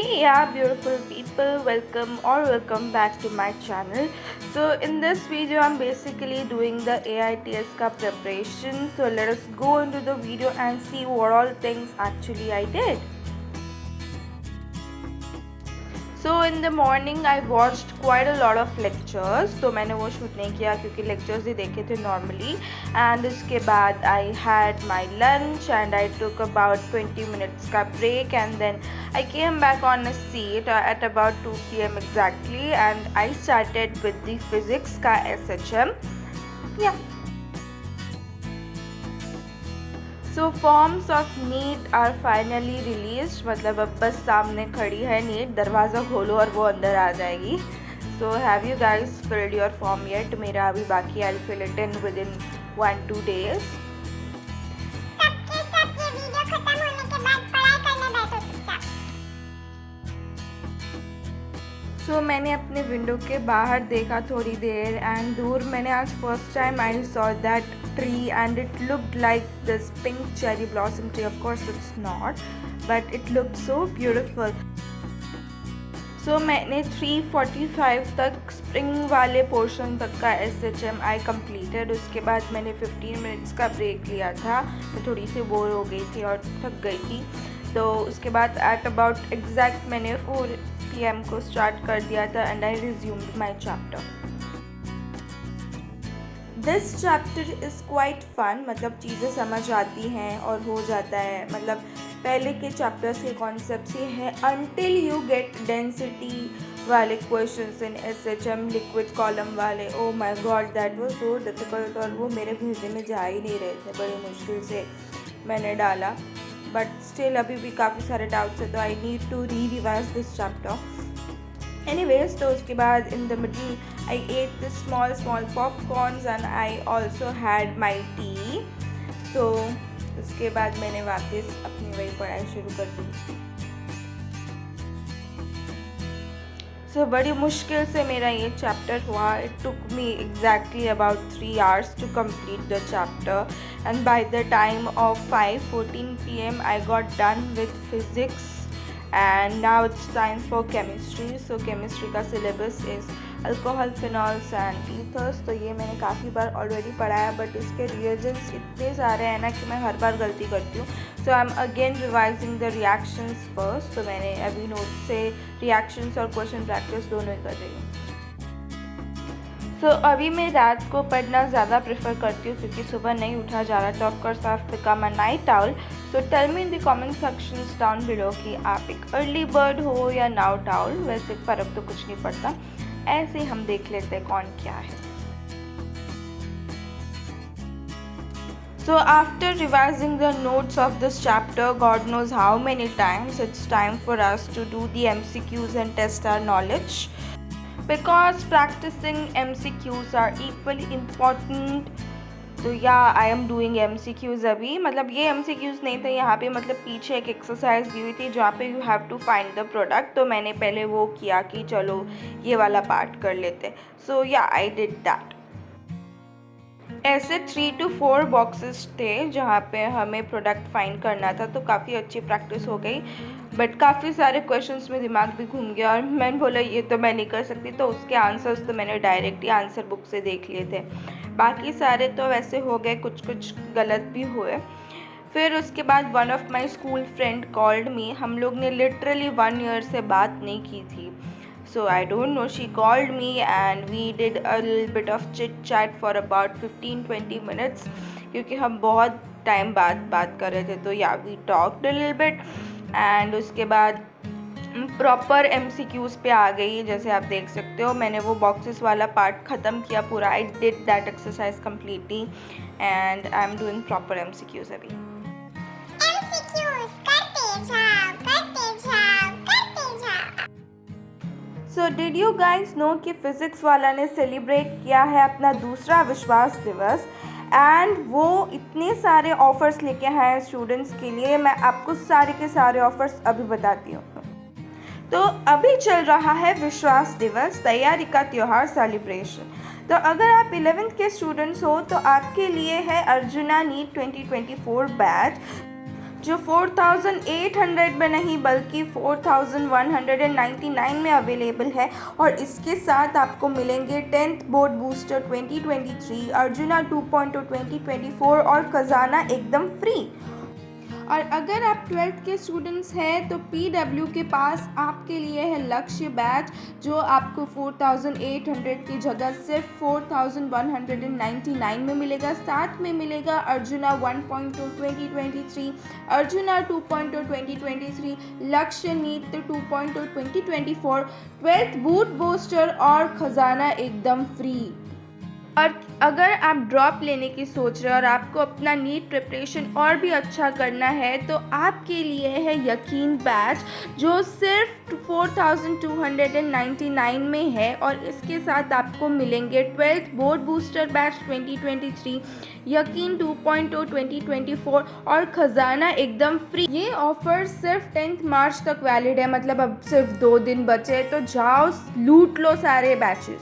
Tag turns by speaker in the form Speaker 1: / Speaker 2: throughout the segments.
Speaker 1: Hey, yeah, beautiful people, welcome back to my channel. So in this video I'm basically doing the AITS ka preparation. So let us go into the video and see what all things actually I did. So in the morning I watched quite a lot of lectures. तो मैंने वो shoot नहीं किया क्योंकि lectures ही देखे थे normally. And उसके बाद I had my lunch and I took about 20 minutes का break and then I came back on a seat at about 2 PM exactly and I started with the physics का SHM. Yeah so forms of NEET are finally released. मतलब अब बस सामने खड़ी है NEET, दरवाज़ा खोलो और वो अंदर आ जाएगी. So have you guys field your form yet? मेरा अभी बाकी. आई fill it in with in 1-2 days. सो मैंने अपने विंडो के बाहर देखा थोड़ी देर एंड दूर मैंने आज first time I saw that tree and it looked like this pink cherry blossom tree. Of course it's not but it looked so beautiful. So मैंने 3:45 तक स्प्रिंग वाले पोर्शन तक का SHM आई कंप्लीटेड. उसके बाद मैंने 15 मिनट्स का break लिया था. मैं थोड़ी सी बोर हो गई थी और थक गई थी. तो उसके बाद एट अबाउट एग्जैक्ट मैंने 4 PM को स्टार्ट कर दिया था and I resumed my chapter. This chapter is quite fun. मतलब चीज़ें समझ आती हैं और हो जाता है. मतलब पहले के चैप्टर्स के कॉन्सेप्ट्स ये हैं अनटिल यू गेट डेंसिटी वाले questions in SHM liquid column वाले. Oh my god that was so difficult और वो मेरे भेजे में जा ही नहीं रहे थे. बड़ी मुश्किल से मैंने डाला बट स्टिल अभी भी काफ़ी सारे डाउट्स है तो I need to revise this chapter. Anyways तो उसके बाद in the middle I ate this small popcorns and I also had my tea. So उसके बाद मैंने वापस अपनी वही पढ़ाई शुरू कर दी. सो बड़ी मुश्किल से मेरा ये चैप्टर हुआ. It took me exactly about 3 hours to complete the chapter and by the time of 5:14 PM I got done with physics and now it's time for chemistry. So chemistry का syllabus is alcohol, phenols and ethers. तो ये मैंने काफ़ी बार already पढ़ा है but इसके reagents इतने सारे हैं ना कि मैं हर बार गलती करती हूँ. So I am again revising the reactions first. तो मैंने अभी नोट से रिएक्शंस और क्वेश्चन प्रैक्टिस दोनों ही कर रही हूँ. सो अभी मैं रात को पढ़ना ज़्यादा प्रेफर करती हूँ क्योंकि सुबह नहीं उठा जा रहा. तो of course I have become a night owl. So tell me in the comment sections down below कि आप एक अर्ली बर्ड हो या नाइट आउल. वैसे फ़र्क तो कुछ नहीं पड़ता. ऐसे ही हम देख लेते हैं कौन क्या है. So after revising the notes of this chapter, God knows how many times, it's time for us to do the MCQs and test our knowledge. Because practicing MCQs are equally important. तो या आई am doing MCQs अभी. मतलब ये MCQs नहीं थे यहाँ पे. मतलब पीछे एक एक्सरसाइज दी हुई थी जहाँ पे you have to find the product. तो मैंने पहले वो किया कि चलो ये वाला पार्ट कर लेते. सो या आई डिड दैट. ऐसे 3 to 4 बॉक्सेस थे जहाँ पे हमें प्रोडक्ट फाइंड करना था. तो काफ़ी अच्छी प्रैक्टिस हो गई बट काफ़ी सारे क्वेश्चंस में दिमाग भी घूम गया और मैंने बोला ये तो मैं नहीं कर सकती. तो उसके आंसर्स तो मैंने डायरेक्ट ही आंसर बुक से देख लिए थे. बाकी सारे तो वैसे हो गए, कुछ गलत भी हुए. फिर उसके बाद one of my school friend called me. हम लोग ने लिटरली 1 year से बात नहीं की थी. So I don't know, she called me and we did a little bit of chit chat for about 15-20 minutes क्योंकि हम बहुत टाइम बाद बात कर रहे थे. तो या we talked a little bit and उसके बाद प्रॉपर MCQs पे आ गई. जैसे आप देख सकते हो मैंने वो बॉक्सेस वाला पार्ट ख़त्म किया पूरा. I did that exercise completely and I am doing proper MCQs अभी. So did you guys know कि फिज़िक्स वाला ने सेलिब्रेट किया है अपना दूसरा विश्वास दिवस एंड वो इतने सारे ऑफ़र्स लेके आए हैं स्टूडेंट्स के लिए. मैं आपको सारे के सारे ऑफ़र्स अभी बताती हूँ. तो अभी चल रहा है विश्वास दिवस तैयारी का त्यौहार सेलिब्रेशन. तो अगर आप 11th के स्टूडेंट्स हो तो आपके लिए है अर्जुना नीट 2024 बैच. जो 4800 में नहीं बल्कि 4199 में अवेलेबल है। और इसके साथ आपको मिलेंगे 10th बोर्ड बूस्टर 2023, अर्जुना 2.0 2024 और खजाना एकदम फ्री। और अगर आप 12th के स्टूडेंट्स हैं तो PW के पास आपके लिए है लक्ष्य बैच, जो आपको 4800 की जगह सिर्फ 4199 में मिलेगा। साथ में मिलेगा अर्जुना 1.0 2023, अर्जुना 2.0 2023, लक्ष्य नीट 2.0 2024, 12th बूट बूस्टर और खजाना एकदम फ्री। और अगर आप ड्रॉप लेने की सोच रहे हो और आपको अपना नीट प्रिपरेशन और भी अच्छा करना है तो आपके लिए है यकीन बैच, जो सिर्फ 4299 में है। और इसके साथ आपको मिलेंगे 12th बोर्ड बूस्टर बैच 2023, यकीन 2.0 2024 और खजाना एकदम फ्री। ये ऑफर सिर्फ 10th मार्च तक वैलिड है, मतलब अब सिर्फ 2 दिन बचे, तो जाओ लूट लो सारे बैचेस।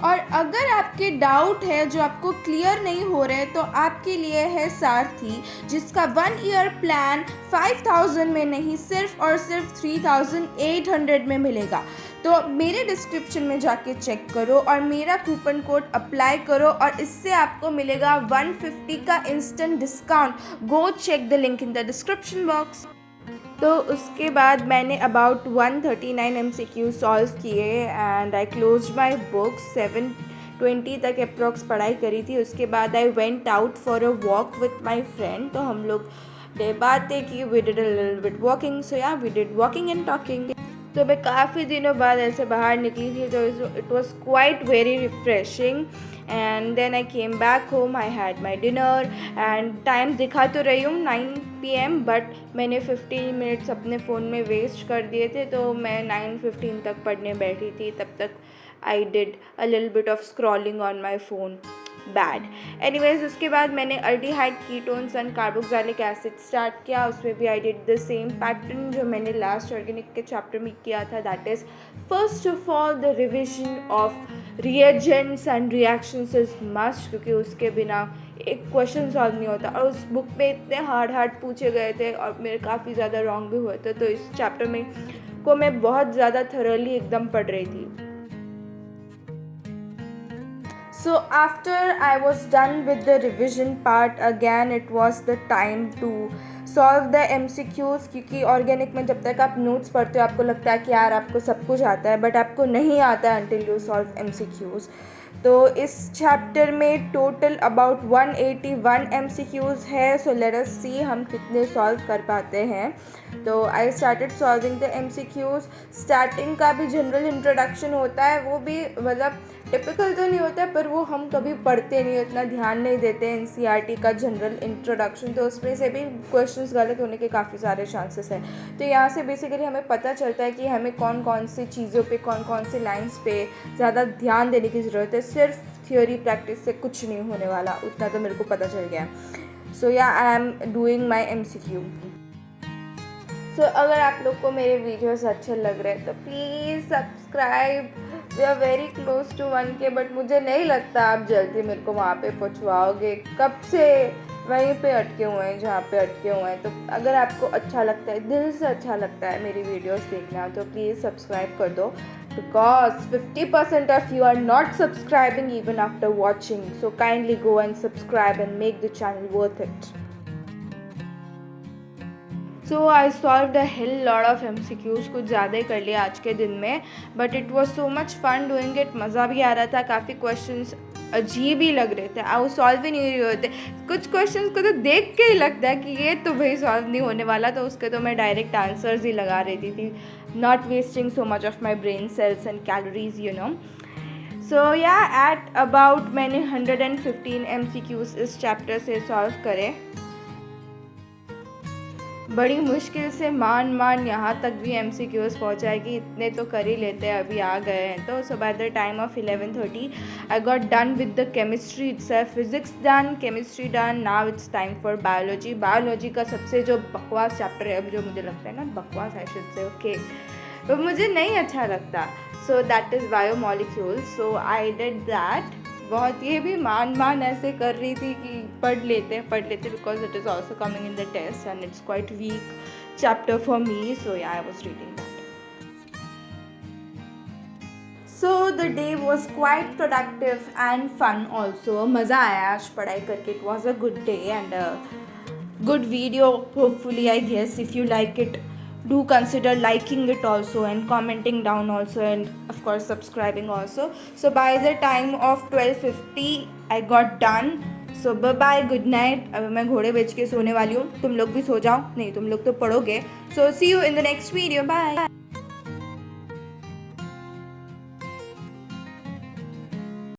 Speaker 1: और अगर आपके डाउट है जो आपको क्लियर नहीं हो रहे तो आपके लिए है सारथी, जिसका 1 ईयर प्लान 5000 में नहीं सिर्फ और सिर्फ 3800 में मिलेगा। तो मेरे डिस्क्रिप्शन में जाके चेक करो और मेरा कूपन कोड अप्लाई करो और इससे आपको मिलेगा 150 का instant discount. Go check the link in the description box. तो उसके बाद मैंने अबाउट 139 MCQ सॉल्व किए and I close my book. 7:20 तक अप्रॉक्स पढ़ाई करी थी। उसके बाद I went out for a walk with my friend. तो हम लोग बातें की, we did a little bit walking, so yeah we did walking and talking. तो मैं काफ़ी दिनों बाद ऐसे बाहर निकली थी, तो it was quite very refreshing. And then I came back home, I had my dinner and time दिखा तो रही हूँ 9 PM, बट मैंने 15 मिनट्स अपने फ़ोन में वेस्ट कर दिए थे। तो मैं 9:15 तक पढ़ने बैठी थी, तब तक I did a little bit of scrolling on my phone. Bad. Anyways, उसके बाद मैंने aldehyde ketones and carboxylic acid start किया। उसमें भी I did the same pattern जो मैंने लास्ट ऑर्गेनिक के चैप्टर में किया था, that is first of all the revision of reagents and reactions is must, क्योंकि उसके बिना एक क्वेश्चन सॉल्व नहीं होता। और उस बुक में इतने हार्ड पूछे गए थे और मेरे काफ़ी ज़्यादा रॉन्ग भी हुए थे, तो इस चैप्टर में को मैं बहुत ज़्यादा थरली एकदम पढ़ रही थी। So after I was done with the revision part, again it was the time to solve the MCQs, क्योंकि ऑर्गेनिक में जब तक आप नोट्स पढ़ते हो आपको लगता है कि यार आपको सब कुछ आता है, बट आपको नहीं आता है until you solve MCQs। तो इस चैप्टर में टोटल अबाउट 181 MCQs है। सो लेट अस सी हम कितने सॉल्व कर पाते हैं। तो I started solving the MCQs। Starting का भी जनरल इंट्रोडक्शन होता है, वो भी मतलब टिपिकल तो नहीं होता है, पर वो हम कभी पढ़ते नहीं, इतना ध्यान नहीं देते हैं। NCERT का जनरल इंट्रोडक्शन, तो उसमें से भी क्वेश्चंस गलत होने के काफ़ी सारे चांसेस हैं। तो यहाँ से बेसिकली हमें पता चलता है कि हमें कौन कौन सी चीज़ों पे, कौन कौन सी लाइंस पे ज़्यादा ध्यान देने की ज़रूरत है। सिर्फ थियोरी प्रैक्टिस से कुछ नहीं होने वाला, उतना तो मेरे को पता चल गया। सो yeah I am doing my MCQ। सो अगर आप लोग को मेरे वीडियोस अच्छे लग रहे हैं तो please subscribe. We are very close to 1K, but मुझे नहीं लगता आप जल्दी मेरे को वहाँ पे पहुँचवाओगे। कब से वहीं पे अटके हुए हैं जहाँ पे अटके हुए हैं। तो अगर आपको अच्छा लगता है, दिल से अच्छा लगता है मेरी वीडियोस देखना, तो प्लीज़ सब्सक्राइब कर दो, because 50% of you are not subscribing even after watching. So kindly go and subscribe and make the channel worth it. So I solved a hell lot of MCQs, कुछ ज़्यादा ही कर लिया आज के दिन में, but it was so much fun doing it। मज़ा भी आ रहा था, काफ़ी questions अजीब ही लग रहे थे, वो सॉल्व ही नहीं होते। कुछ क्वेश्चंस को तो देख के ही लगता है कि ये तो भाई सॉल्व नहीं होने वाला, तो उसके तो मैं डायरेक्ट आंसर्स ही लगा रही थी, not wasting so much of my brain cells and calories, you know. So yeah at about मैंने 115 MCQs इस चैप्टर से सॉल्व करे। बड़ी मुश्किल से मान यहाँ तक भी MCQs पहुँचा कि इतने तो कर ही लेते हैं, अभी आ गए हैं। तो so by the time of 11:30 I got done with the chemistry itself. Physics done, chemistry done, now it's time for biology. Biology का सबसे जो बकवास चैप्टर है, अब जो मुझे लगता है ना, बकवास आई शुड से, ओके, तो मुझे नहीं अच्छा लगता। So that is biomolecules. So I did that बहुत ये भी मान ऐसे कर रही थी कि पढ़ लेते because it is also coming in the test and it's quite weak chapter for me, so yeah I was reading that. So the day was quite productive and fun also. मज़ा आया आज पढ़ाई करके. It was a good day and a good video hopefully, I guess. If you like it, do consider liking it also and commenting down also, and of course subscribing also. So by the time of 12:50 I got done. So bye bye, good night. अब मैं घोड़े बेच के सोने वाली हूँ. तुम लोग भी सो जाओ. नहीं, तुम लोग तो पढ़ोगे. So see you in the next video. Bye.